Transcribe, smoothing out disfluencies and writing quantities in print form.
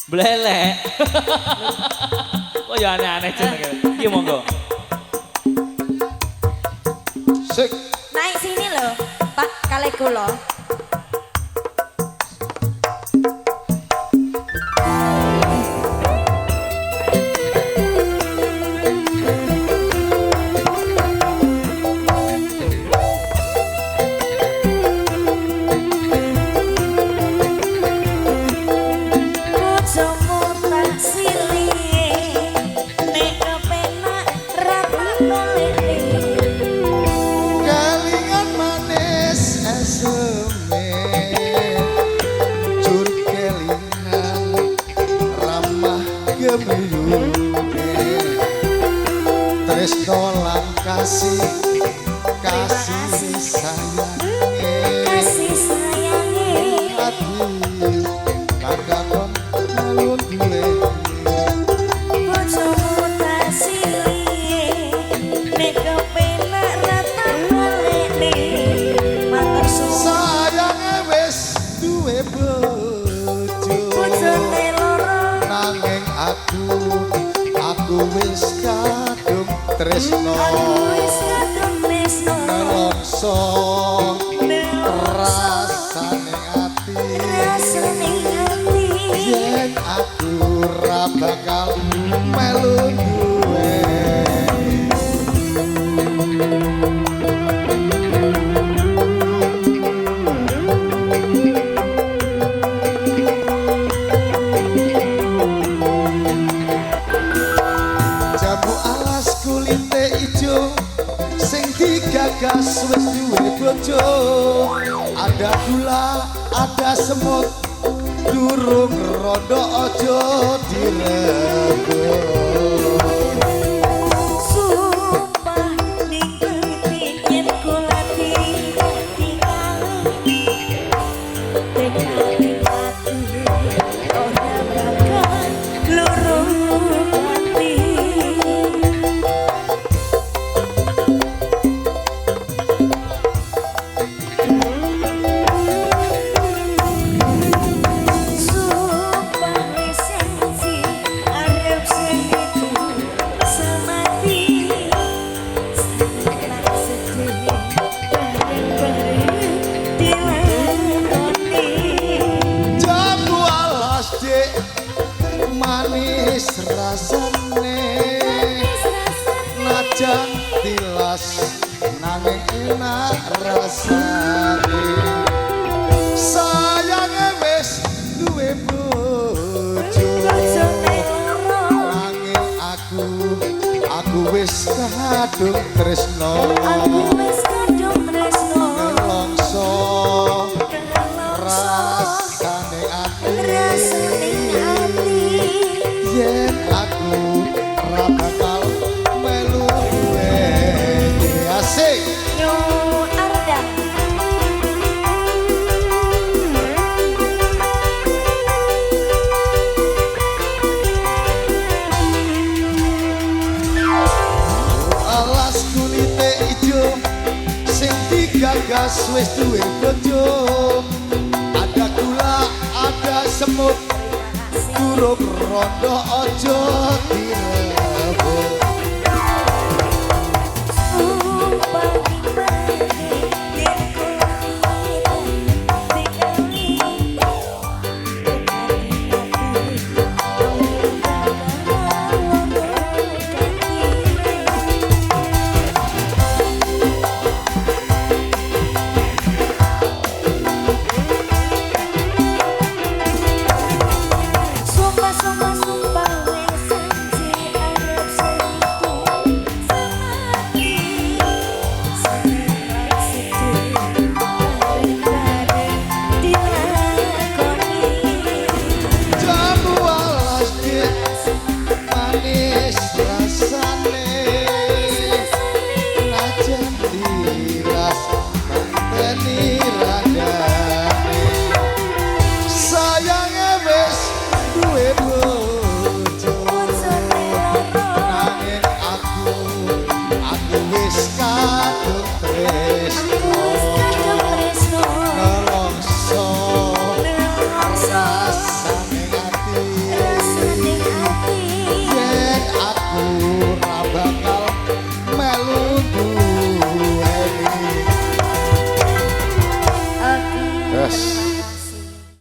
Blelek. Kok ya aneh-aneh jenenge. Iki monggo. Sik. Naik sini loh, Pak, kali kula. Tresno lan kasih sayange ati kakakon alun duwe Bojomu tak silih nek kepenak ra tak balekne matur suwun sayange wis duwe bojone loro nanging aku wis kadung tresno nelongso rasane ati yen aku ra bakal melu duwe gagas wis duwe bojo ada gula ada semut durung rondo aja direbut sumpah ngerti yen kula ditinggali tekane ati ora bakal loro ati manis rasane najan tilas nanging enak rasane sayange wis duwe bojo nanging aku wis kadung tresno nelongso rasane ati yen aku ra bakal melu duwe asik yo arda alas kulite ijo sing digagas wis duwe bojo ada gula ada semut durung rondo aja direbut sumpah wes janji arep Yes.